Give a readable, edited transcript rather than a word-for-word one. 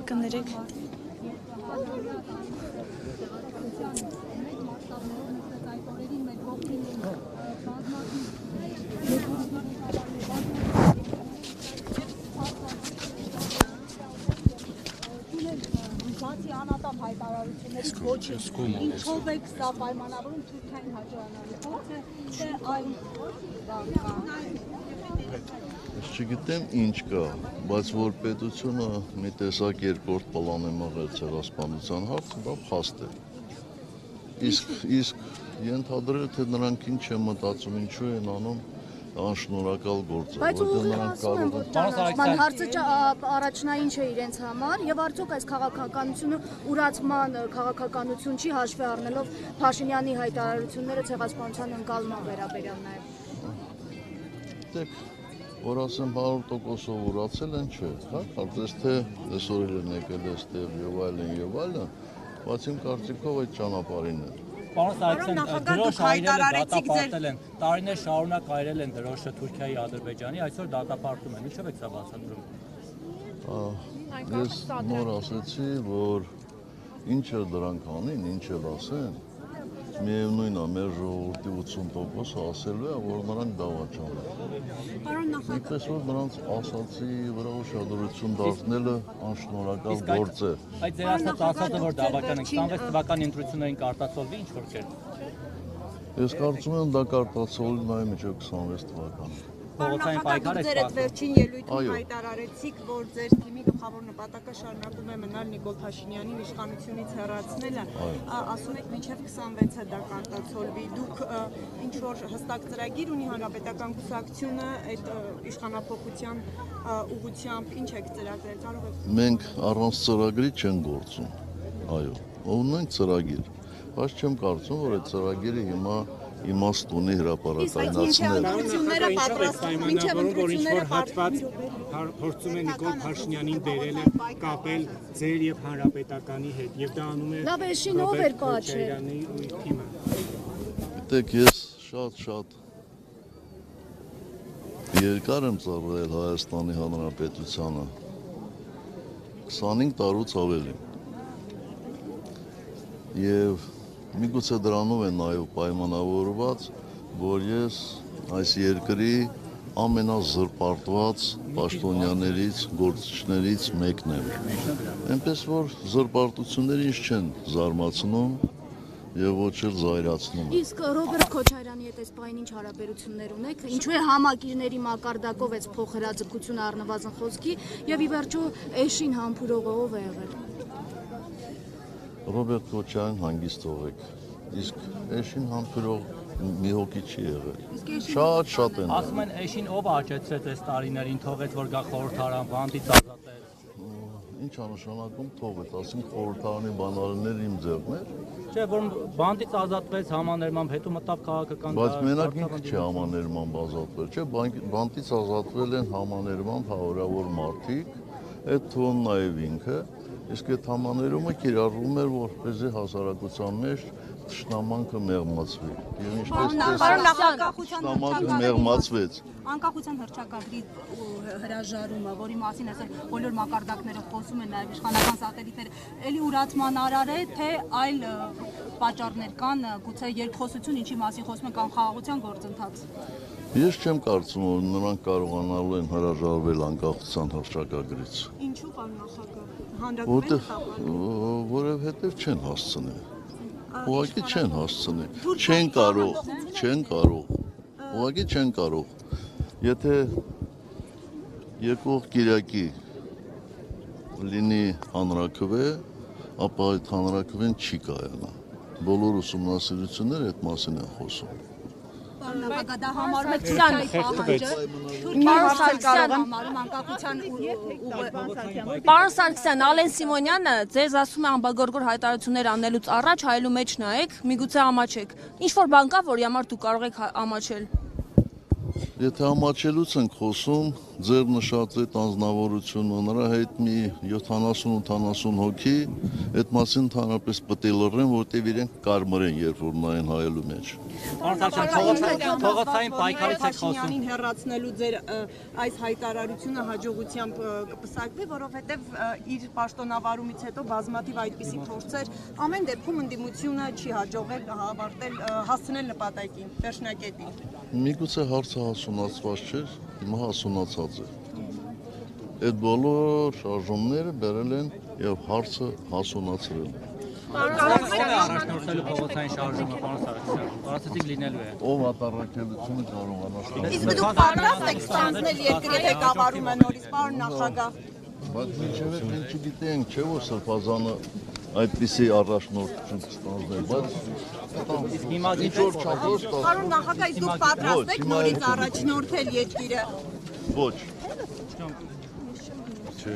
Կներեք անատամ հայտարարություններից ոչինչ ինչով եք սա պայմանավորում Թուրքիային հաջողանալու թե այլ Չգիտեմ ինչ կա, բայց որ պետությունը մի տեսակ երկրորդ պլան է մղել ցեղասպանության հարցը, դա փաստ է։ Իսկ ենթադրել թե նրանք ինչ են մտածում, ինչու են անում անշնորհակալ գործ է, որտեղ նրանք կարող են ճանաչման հարցը առաջնային չէ իրենց համար եւ արդյոք այս քաղաքականությունը ուրացման քաղաքականություն չի հաշվի առնելով Փաշինյանի հայտարարությունները ցեղասպանության ընկալման վերաբերյալ նաեւ։ Որ ասեմ 100%-ով ուրացել են, չէ, հա, կարծես թե այսօր են եկել այստեղ եւ այլն, բայց իմ կարծիքով այդ ճանապարհին է։ Պարոն Սարգսյան, դրոշ հայրերը դատապարտել են, տարիներ շարունակ հայրել են դրոշը Թուրքիայի, Ադրբեջանի, այսօր դատապարտում են, ինչով եք սա բացատրում։ Ես նոր ասեցի, որ ինչ էլ դրանք անին, ինչ էլ ասեն, միևնույն է, մեր ժողովրդի 80%-ը ասելու է, որ նրանք դավաճան են։ Ինչպես որ նրանց ասացի վրա ուշադրություն դարձնելը անշնորհակալ գործ է։ Այդ ձեր ասածը, որ դավաճան են, 26 թվականի ընտրություններին կարտացոլվի ինչ-որ կերպ։ Ես կարծում եմ դա կարտացոլվի նաև մինչև 26 թվականը։ Փողոցային պայքար Ձեր այդ վերջին ելույթում հայտարարեցիք, որ ձեր թիմի գլխավոր նպատակը շարունակում է մնալ Նիկոլ Փաշինյանին իշխանությունից հեռացնելը, ասում եք մինչև 26-ը դա կարտացոլվի։ Դուք ինչ որ հստակ ծրագիր ունի հանրապետական կուսակցությունը այդ իշխանափոխության ուղղությամբ ինչ եք ծրագրել, կարող եք։ Մենք առանց ծրագրի չեն գործում։ Այո, ունենք ծրագիր, բայց չեմ կարծում, որ այդ ծրագիրը հիմա իմաստ ունի հրապարակայնացնել։ Որ ինչ-որ հատված փորձում է Նիկոլ Փաշինյանին բերելը կապել ձեր եւ հանրապետականի հետ եւ դա անում է Լավ, էշին ով էր կաչել։ Գիտեք, ես շատ երկար եմ ծառայել Հայաստանի Հանրապետությանը 25 տարուց ավելի։ Եվ միգուցե դրանով է նաև պայմանավորված, որ ես այս երկրի ամենազրպարտված պաշտոնյաներից, գործիչներից մեկն եմ։ Այնպես որ զրպարտությունները ինձ չեն զարմացնում եւ ոչ էլ զայրացնում։ Իսկ Ռոբերտ Քոչարյանի հետ այս պայն ինչ հարաբերություններ ունեք։ Ինչու է համակիրների մակարդակով այս փոխհրաձգությունը առնվազն խոսքի եւ ի վերջո էշին համբուրողը ով է եղել։ Ռոբերտ Քոչարյան հանգիստ ողեք, իսկ էշին համբուրող մի հոգի չի եղել, շատ են։ Ասում են էշին ով աճեցրեց այս տարիներին, թողեց որ գա խորհրդարան, բանտից ազատել։ Ինչ անշանակում թողեց, ասենք խորհրդարանի բանալիներ իմ ձեռն էր։ Չէ, որ բանտից ազատվեց համաներմամբ, հետո մտավ քաղաքական։ Բայց մենակ ինքը չի համաներմամբ ազատվել, չէ, բանտից ազատվել են համաներմամբ հարյուրավոր մարդիկ, այդ թվում նաև ինքը։ Իսկ այդ համաներումը կիրառվում էր, որպեսզի հասարակության մեջ թշնամանքը մեղմացվի։ Եվ ինչպես թշնամանքը մեղմացվեց։ Անկախության հռչակագրի հրաժարումը, որի մասին այսօր բոլոր մակարդակները խոսում են, նաև իշխանական սատելիտները, էլի ուրացման արար է, թե այլ պատճառներ կան, գուցե երկխոսություն, ինչի մասին խոսում են, կամ խաղաղության գործընթաց։ Ես չեմ կարծում, որ նրանք կարողանալու են հրաժարվել անկախության հռչակագրից։ Ինչու պարոն նախագահ։ Որովհետև չեն հասցնի։ Ուղղակի չեն հասցնի։ Չեն կարող։ Ուղղակի չեն կարող։ Եթե եկող կիրակի լինի հանրաքվե, ապա այդ հանրաքվեն չի կայանա։ Բոլոր ուսումնասիրությունները այդ մասին են խոսում։ Դա համարում եք Թուրքիայի խաղաճը, Թուրքիան համարում անկախության Պարոն Սարգսյան, Ալեն Սիմոնյանը ձեզ ասում է ամբողջգորգոր հայտարարություններ անելուց առաջ հայելու մեջ նայեք, միգուցե ամաչեք։ Ինչ որ բան կա, որի համար դուք կարող եք ամաչել։ Եթե համաչելուց ենք խոսում, ձեր նշած այդ անձնավորությունը, նրա հետ մի 70-80 հոգի, այդ մասին ընդհանրապես պետք է լռեն, որտեղ իրենք կարմր են, երբ որ նայեն հայելու մեջ։ Փողոցային պայքարից եք խոսում։ Փաշինյանին հեռացնելու ձեր այս հայտարարությունը հաջողությամբ կպսակվի, որովհետև իր պաշտոնավարումից հետո բազմաթիվ այդպիսի փորձեր ամեն դեպքում ընդդիմությունը չի հաջողել հավարտել, հասցնել նպատակին, վերջնակետին։ Միգուցե հարցը հասունացված չէր, հիմա հասունացած է։ Այդ բոլոր շարժումները բերել են եւ հարցը հասունացրել։ Առաջնորդելու փողոցային շարժումը, պարոն Սարգսյան, կարծեցիք լինելու է։ Ով ատառակելությունը կարողանա ստանալ։ Իսկ դուք պատրաստ եք ստանձնել երկրի ղեկավարումը նորից, պարոն նախագահ։ Բայց մինչև այդ մենք չգիտենք, չէ՞ որ Սրբազանը այդպիսի առաջնորդություն կստանձնել, բայց Հիմա ինչ որ չափով Պարոն նախագահ, իսկ դուք պատրաստ եք նորից առաջնորդել երկիրը։ ոչ։ Չէ։